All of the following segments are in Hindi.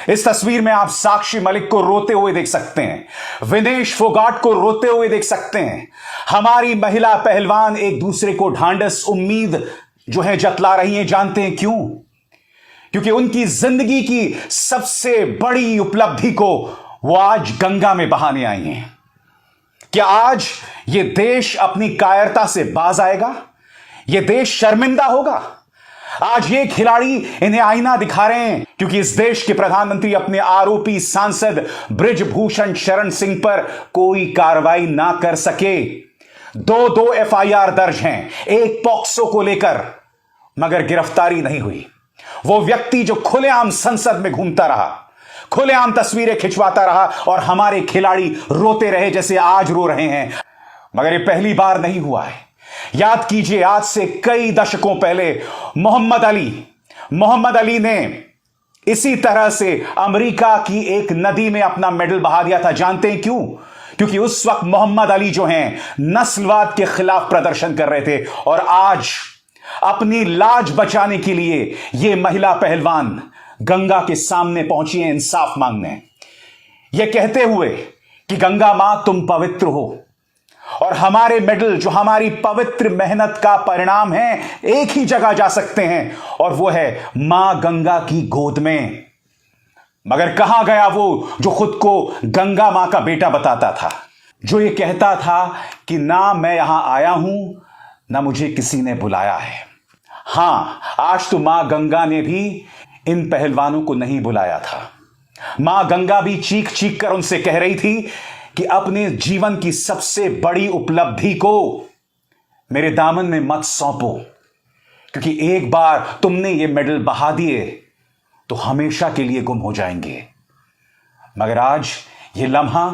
इस तस्वीर में आप साक्षी मलिक को रोते हुए देख सकते हैं, विनेश फोगाट को रोते हुए देख सकते हैं। हमारी महिला पहलवान एक दूसरे को ढांढस, उम्मीद जो है जतला रही हैं। जानते हैं क्यों? क्योंकि उनकी जिंदगी की सबसे बड़ी उपलब्धि को वो आज गंगा में बहाने आई हैं। क्या आज ये देश अपनी कायरता से बाज आएगा? ये देश शर्मिंदा होगा? आज ये खिलाड़ी इन्हें आईना दिखा रहे हैं क्योंकि इस देश के प्रधानमंत्री अपने आरोपी सांसद बृजभूषण शरण सिंह पर कोई कार्रवाई ना कर सके। दो एफआईआर दर्ज हैं, एक पॉक्सो को लेकर, मगर गिरफ्तारी नहीं हुई। वो व्यक्ति जो खुलेआम संसद में घूमता रहा, खुलेआम तस्वीरें खिंचवाता रहा और हमारे खिलाड़ी रोते रहे जैसे आज रो रहे हैं। मगर ये पहली बार नहीं हुआ है। याद कीजिए, आज से कई दशकों पहले मोहम्मद अली ने इसी तरह से अमेरिका की एक नदी में अपना मेडल बहा दिया था। जानते हैं क्यों? क्योंकि उस वक्त मोहम्मद अली जो हैं नस्लवाद के खिलाफ प्रदर्शन कर रहे थे और आज अपनी लाज बचाने के लिए यह महिला पहलवान गंगा के सामने पहुंची है इंसाफ मांगने, यह कहते हुए कि गंगा मां तुम पवित्र हो और हमारे मेडल जो हमारी पवित्र मेहनत का परिणाम है एक ही जगह जा सकते हैं और वो है मां गंगा की गोद में। मगर कहां गया वो जो खुद को गंगा मां का बेटा बताता था, जो ये कहता था कि ना मैं यहां आया हूं ना मुझे किसी ने बुलाया है। हां, आज तो मां गंगा ने भी इन पहलवानों को नहीं बुलाया था। मां गंगा भी चीख चीख कर उनसे कह रही थी कि अपने जीवन की सबसे बड़ी उपलब्धि को मेरे दामन में मत सौंपो, क्योंकि एक बार तुमने ये मेडल बहा दिए तो हमेशा के लिए गुम हो जाएंगे। मगर आज ये लम्हा,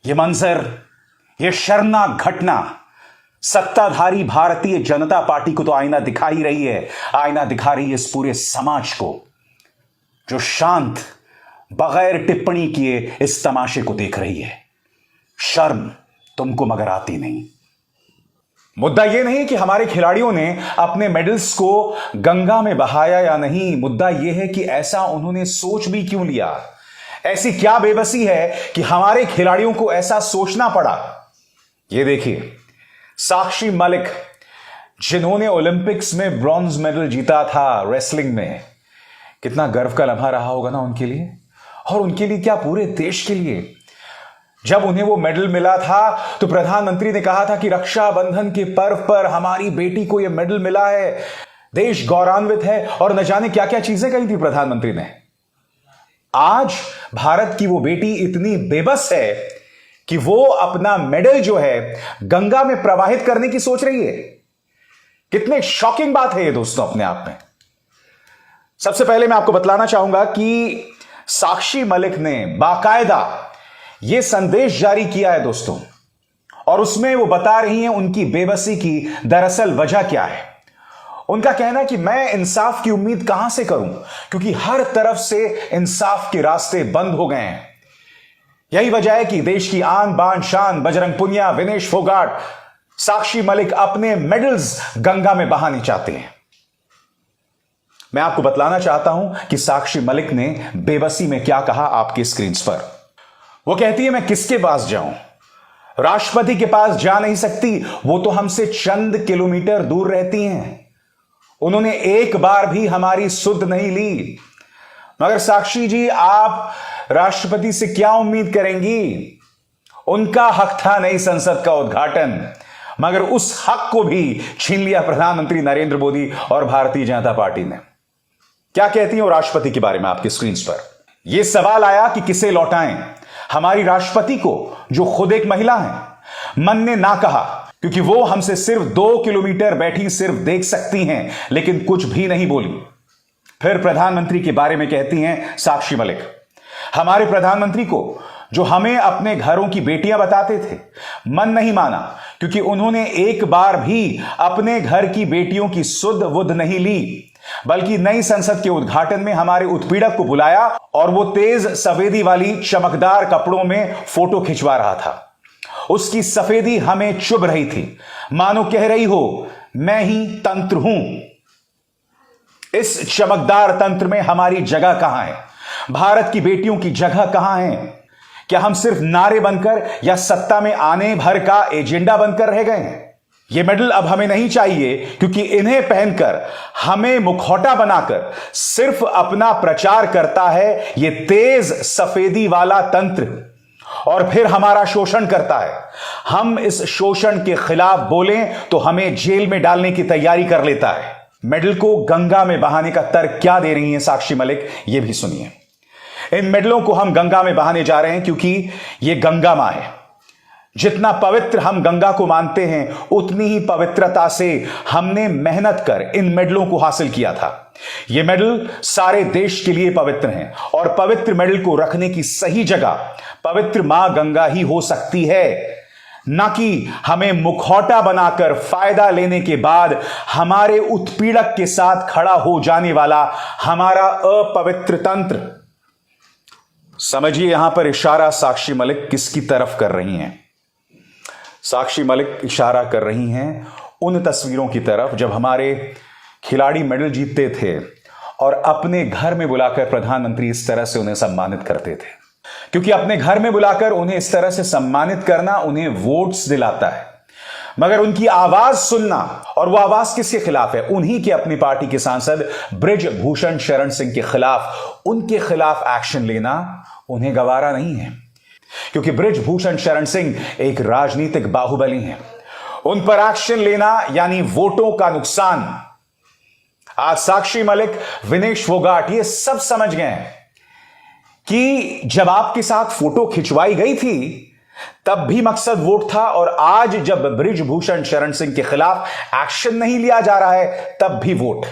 ये मंजर, ये शर्मनाक घटना सत्ताधारी भारतीय जनता पार्टी को तो आईना दिखा ही रही है, आईना दिखा रही है इस पूरे समाज को जो शांत, बगैर टिप्पणी किए इस तमाशे को देख रही है। शर्म तुमको मगर आती नहीं। मुद्दा यह नहीं कि हमारे खिलाड़ियों ने अपने मेडल्स को गंगा में बहाया या नहीं, मुद्दा यह है कि ऐसा उन्होंने सोच भी क्यों लिया। ऐसी क्या बेबसी है कि हमारे खिलाड़ियों को ऐसा सोचना पड़ा। यह देखिए, साक्षी मलिक जिन्होंने ओलंपिक्स में ब्रॉन्ज मेडल जीता था रेसलिंग में, कितना गर्व का लम्हा रहा होगा ना उनके लिए, और उनके लिए क्या पूरे देश के लिए। जब उन्हें वो मेडल मिला था तो प्रधानमंत्री ने कहा था कि रक्षाबंधन के पर्व पर हमारी बेटी को यह मेडल मिला है, देश गौरवान्वित है, और न जाने क्या क्या चीजें कही थी प्रधानमंत्री ने। आज भारत की वो बेटी इतनी बेबस है कि वो अपना मेडल जो है गंगा में प्रवाहित करने की सोच रही है। कितने शॉकिंग बात है ये दोस्तों अपने आप में। सबसे पहले मैं आपको बतलाना चाहूंगा कि साक्षी मलिक ने बाकायदा यह संदेश जारी किया है दोस्तों, और उसमें वो बता रही हैं उनकी बेबसी की दरअसल वजह क्या है। उनका कहना है कि मैं इंसाफ की उम्मीद कहां से करूं, क्योंकि हर तरफ से इंसाफ के रास्ते बंद हो गए हैं। यही वजह है कि देश की आन बान शान बजरंग पुनिया, विनेश फोगाट, साक्षी मलिक अपने मेडल्स गंगा में बहाने चाहते हैं। मैं आपको बतलाना चाहता हूं कि साक्षी मलिक ने बेबसी में क्या कहा आपकी स्क्रीन पर। वो कहती है, मैं किसके पास जाऊं, राष्ट्रपति के पास जा नहीं सकती, वो तो हमसे चंद किलोमीटर दूर रहती हैं, उन्होंने एक बार भी हमारी सुध नहीं ली। मगर साक्षी जी, आप राष्ट्रपति से क्या उम्मीद करेंगी? उनका हक था नई संसद का उद्घाटन, मगर उस हक को भी छीन लिया प्रधानमंत्री नरेंद्र मोदी और भारतीय जनता पार्टी ने। क्या कहती हैं वो राष्ट्रपति के बारे में आपकी स्क्रीन पर? यह सवाल आया कि किसे लौटाएं, हमारी राष्ट्रपति को जो खुद एक महिला हैं। मन ने ना कहा, क्योंकि वो हमसे सिर्फ 2 किलोमीटर बैठी सिर्फ देख सकती हैं, लेकिन कुछ भी नहीं बोली। फिर प्रधानमंत्री के बारे में कहती हैं साक्षी मलिक, हमारे प्रधानमंत्री को जो हमें अपने घरों की बेटियां बताते थे, मन नहीं माना, क्योंकि उन्होंने एक बार भी अपने घर की बेटियों की सुध वुध नहीं ली, बल्कि नई संसद के उद्घाटन में हमारे उत्पीड़क को बुलाया और वो तेज सफेदी वाली चमकदार कपड़ों में फोटो खिंचवा रहा था। उसकी सफेदी हमें चुभ रही थी, मानो कह रही हो मैं ही तंत्र हूं। इस चमकदार तंत्र में हमारी जगह कहां है? भारत की बेटियों की जगह कहां है? क्या हम सिर्फ नारे बनकर या सत्ता में आने भर का एजेंडा बनकर रह गए हैं? ये मेडल अब हमें नहीं चाहिए, क्योंकि इन्हें पहनकर हमें मुखौटा बनाकर सिर्फ अपना प्रचार करता है ये तेज सफेदी वाला तंत्र, और फिर हमारा शोषण करता है। हम इस शोषण के खिलाफ बोलें तो हमें जेल में डालने की तैयारी कर लेता है। मेडल को गंगा में बहाने का तर्क क्या दे रही हैं साक्षी मलिक, यह भी सुनिए। इन मेडलों को हम गंगा में बहाने जा रहे हैं क्योंकि यह गंगा मां है। जितना पवित्र हम गंगा को मानते हैं, उतनी ही पवित्रता से हमने मेहनत कर इन मेडलों को हासिल किया था। ये मेडल सारे देश के लिए पवित्र हैं, और पवित्र मेडल को रखने की सही जगह पवित्र मां गंगा ही हो सकती है, ना कि हमें मुखौटा बनाकर फायदा लेने के बाद हमारे उत्पीड़क के साथ खड़ा हो जाने वाला हमारा अपवित्र तंत्र। समझिए यहां पर इशारा साक्षी मलिक किसकी तरफ कर रही हैं। साक्षी मलिक इशारा कर रही हैं उन तस्वीरों की तरफ जब हमारे खिलाड़ी मेडल जीतते थे और अपने घर में बुलाकर प्रधानमंत्री इस तरह से उन्हें सम्मानित करते थे, क्योंकि अपने घर में बुलाकर उन्हें इस तरह से सम्मानित करना उन्हें वोट्स दिलाता है। मगर उनकी आवाज सुनना, और वो आवाज किसके खिलाफ है? उन्हीं के अपनी पार्टी के सांसद बृजभूषण शरण सिंह के खिलाफ, उनके खिलाफ एक्शन लेना उन्हें गवारा नहीं है, क्योंकि बृजभूषण शरण सिंह एक राजनीतिक बाहुबली हैं। उन पर एक्शन लेना यानी वोटों का नुकसान। आज साक्षी मलिक, विनेश फोगाट ये सब समझ गए हैं कि जब आपके साथ फोटो खिंचवाई गई थी तब भी मकसद वोट था, और आज जब बृजभूषण शरण सिंह के खिलाफ एक्शन नहीं लिया जा रहा है तब भी वोट।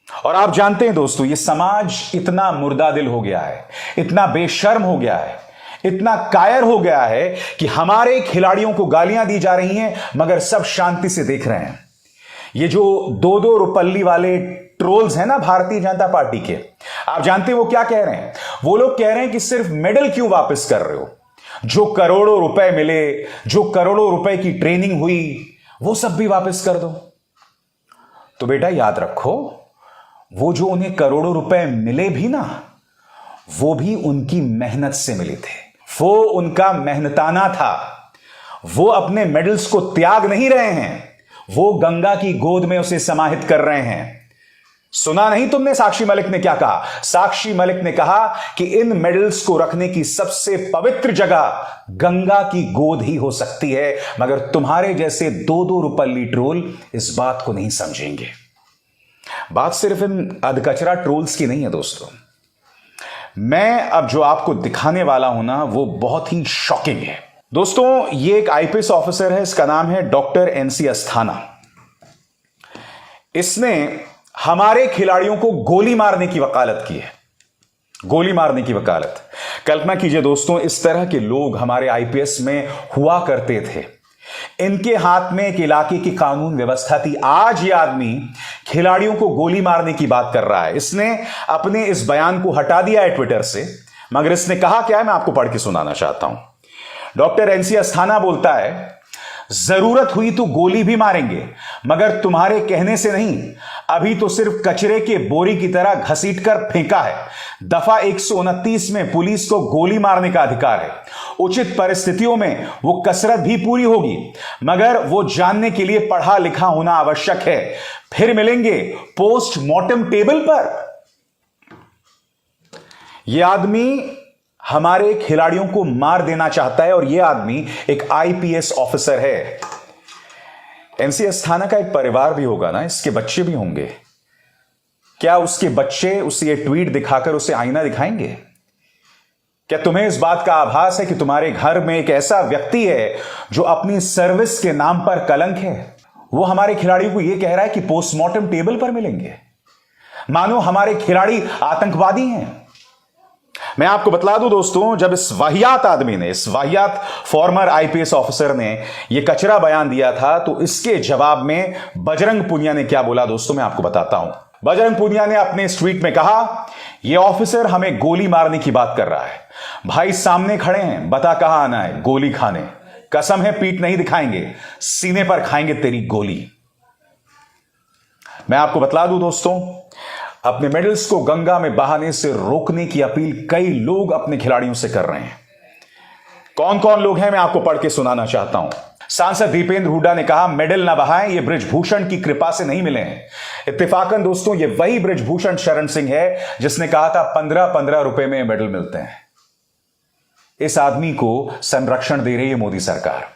और आप जानते हैं दोस्तों, ये समाज इतना मुर्दा दिल हो गया है, इतना बेशर्म हो गया है, इतना कायर हो गया है कि हमारे खिलाड़ियों को गालियां दी जा रही हैं मगर सब शांति से देख रहे हैं। ये जो 2-2 रुपल्ली वाले ट्रोल्स हैं ना भारतीय जनता पार्टी के, आप जानते हैं वो क्या कह रहे हैं? वो लोग कह रहे हैं कि सिर्फ मेडल क्यों वापस कर रहे हो? जो करोड़ों रुपए मिले, जो करोड़ों रुपए की ट्रेनिंग हुई, वो सब भी वापस कर दो। तो बेटा याद रखो, वो जो उन्हें करोड़ों रुपए मिले भी ना, वो भी उनकी मेहनत से मिले थे। वो उनका मेहनताना था। वो अपने मेडल्स को त्याग नहीं रहे हैं, वो गंगा की गोद में उसे समाहित कर रहे हैं। सुना नहीं तुमने साक्षी मलिक ने क्या कहा? साक्षी मलिक ने कहा कि इन मेडल्स को रखने की सबसे पवित्र जगह गंगा की गोद ही हो सकती है, मगर तुम्हारे जैसे 2-2 रुपल्ली ट्रोल इस बात को नहीं समझेंगे। बात सिर्फ इन अधकचरा ट्रोल्स की नहीं है दोस्तों। मैं अब जो आपको दिखाने वाला हूं ना, वो बहुत ही शॉकिंग है दोस्तों। ये एक आईपीएस ऑफिसर है, इसका नाम है डॉक्टर एनसी अस्थाना। इसने हमारे खिलाड़ियों को गोली मारने की वकालत की है, गोली मारने की वकालत। कल्पना कीजिए दोस्तों, इस तरह के लोग हमारे आईपीएस में हुआ करते थे। इनके हाथ में एक इलाके की कानून व्यवस्था थी। आज ये आदमी खिलाड़ियों को गोली मारने की बात कर रहा है। इसने अपने इस बयान को हटा दिया है ट्विटर से, मगर इसने कहा क्या है, मैं आपको पढ़ के सुनाना चाहता हूं। डॉक्टर एनसी अस्थाना बोलता है, जरूरत हुई तो गोली भी मारेंगे, मगर तुम्हारे कहने से नहीं। अभी तो सिर्फ कचरे के बोरी की तरह घसीटकर फेंका है। दफा 129 में पुलिस को गोली मारने का अधिकार है। उचित परिस्थितियों में वो कसरत भी पूरी होगी, मगर वो जानने के लिए पढ़ा लिखा होना आवश्यक है। फिर मिलेंगे पोस्टमार्टम टेबल पर। यह आदमी हमारे खिलाड़ियों को मार देना चाहता है, और यह आदमी एक आईपीएस ऑफिसर है। एनसी अस्थाना का एक परिवार भी होगा ना, इसके बच्चे भी होंगे। क्या उसके बच्चे उसे ये ट्वीट दिखाकर उसे आईना दिखाएंगे? क्या तुम्हें इस बात का आभास है कि तुम्हारे घर में एक ऐसा व्यक्ति है जो अपनी सर्विस के नाम पर कलंक है? वो हमारे खिलाड़ियों को यह कह रहा है कि पोस्टमार्टम टेबल पर मिलेंगे, मानो हमारे खिलाड़ी आतंकवादी हैं। मैं आपको बतला दूं दोस्तों, जब इस वाहियात आदमी ने, इस वाहियात फॉर्मर आईपीएस ऑफिसर ने यह कचरा बयान दिया था, तो इसके जवाब में बजरंग पूनिया ने क्या बोला दोस्तों, मैं आपको बताता हूं। बजरंग पूनिया ने अपने इस ट्वीट में कहा, यह ऑफिसर हमें गोली मारने की बात कर रहा है। भाई सामने खड़े हैं, बता कहां आना है गोली खाने। कसम है पीठ नहीं दिखाएंगे, सीने पर खाएंगे तेरी गोली। मैं आपको बतला दूं दोस्तों, अपने मेडल्स को गंगा में बहाने से रोकने की अपील कई लोग अपने खिलाड़ियों से कर रहे हैं। कौन कौन लोग हैं मैं आपको पढ़ के सुनाना चाहता हूं। सांसद दीपेंद्र हुड्डा ने कहा, मेडल ना बहाएं, ये बृजभूषण की कृपा से नहीं मिले हैं। इत्तेफाकन दोस्तों, ये वही बृजभूषण शरण सिंह है जिसने कहा था 15-15 रुपए में मेडल मिलते हैं। इस आदमी को संरक्षण दे रही है मोदी सरकार।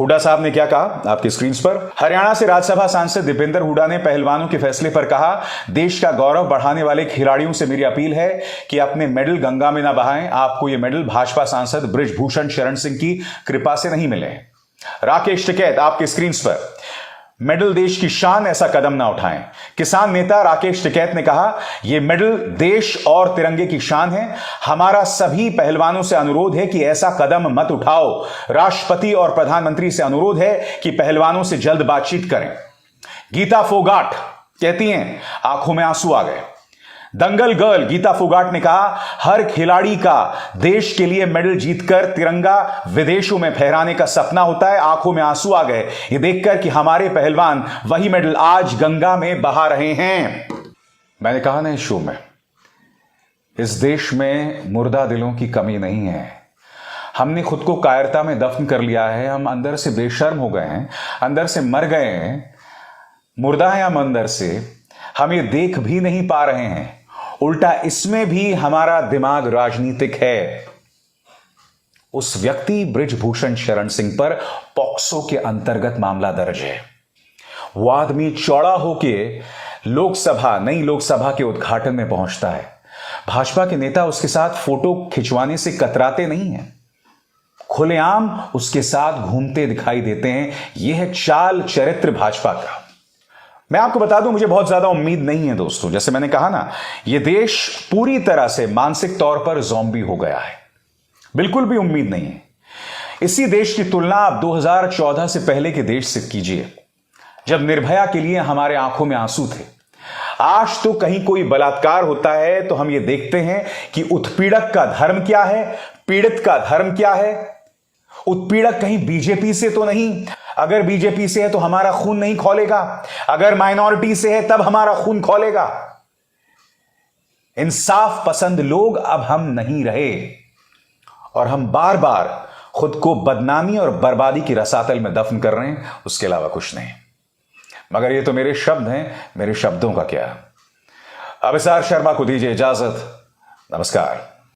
हुड्डा साहब ने क्या कहा आपकी स्क्रीन पर। हरियाणा से राज्यसभा सांसद दीपेंद्र हुड्डा ने पहलवानों के फैसले पर कहा, देश का गौरव बढ़ाने वाले खिलाड़ियों से मेरी अपील है कि अपने मेडल गंगा में ना बहाएं। आपको ये मेडल भाजपा सांसद बृजभूषण शरण सिंह की कृपा से नहीं मिले। राकेश टिकैत आपके स्क्रीन पर, मेडल देश की शान, ऐसा कदम ना उठाएं। किसान नेता राकेश टिकैत ने कहा, यह मेडल देश और तिरंगे की शान है। हमारा सभी पहलवानों से अनुरोध है कि ऐसा कदम मत उठाओ। राष्ट्रपति और प्रधानमंत्री से अनुरोध है कि पहलवानों से जल्द बातचीत करें। गीता फोगाट कहती हैं, आंखों में आंसू आ गए। दंगल गर्ल गीता फोगाट ने कहा, हर खिलाड़ी का देश के लिए मेडल जीतकर तिरंगा विदेशों में फहराने का सपना होता है। आंखों में आंसू आ गए ये देखकर कि हमारे पहलवान वही मेडल आज गंगा में बहा रहे हैं। मैंने कहा ना इस शो में, इस देश में मुर्दा दिलों की कमी नहीं है। हमने खुद को कायरता में दफन कर लिया है। हम अंदर से बेशर्म हो गए हैं, अंदर से मर गए हैं, मुर्दा हैं हम अंदर से। हम ये देख भी नहीं पा रहे हैं। उल्टा इसमें भी हमारा दिमाग राजनीतिक है। उस व्यक्ति बृजभूषण शरण सिंह पर पॉक्सो के अंतर्गत मामला दर्ज है। वो आदमी चौड़ा होके नई लोकसभा के उद्घाटन में पहुंचता है। भाजपा के नेता उसके साथ फोटो खिंचवाने से कतराते नहीं हैं, खुलेआम उसके साथ घूमते दिखाई देते हैं। यह है चाल चरित्र भाजपा का। मैं आपको बता दूं, मुझे बहुत ज्यादा उम्मीद नहीं है दोस्तों। जैसे मैंने कहा ना, यह देश पूरी तरह से मानसिक तौर पर ज़ॉम्बी हो गया है। बिल्कुल भी उम्मीद नहीं है। इसी देश की तुलना आप 2014 से पहले के देश से कीजिए, जब निर्भया के लिए हमारे आंखों में आंसू थे। आज तो कहीं कोई बलात्कार होता है तो हम ये देखते हैं कि उत्पीड़क का धर्म क्या है, पीड़ित का धर्म क्या है। उत्पीड़क कहीं बीजेपी से तो नहीं। अगर बीजेपी से है तो हमारा खून नहीं खौलेगा, अगर माइनॉरिटी से है तब हमारा खून खौलेगा। इंसाफ पसंद लोग अब हम नहीं रहे और हम बार बार खुद को बदनामी और बर्बादी की रसातल में दफन कर रहे हैं, उसके अलावा कुछ नहीं। मगर ये तो मेरे शब्द हैं, मेरे शब्दों का क्या। अभिसार शर्मा को दीजिए इजाजत। नमस्कार।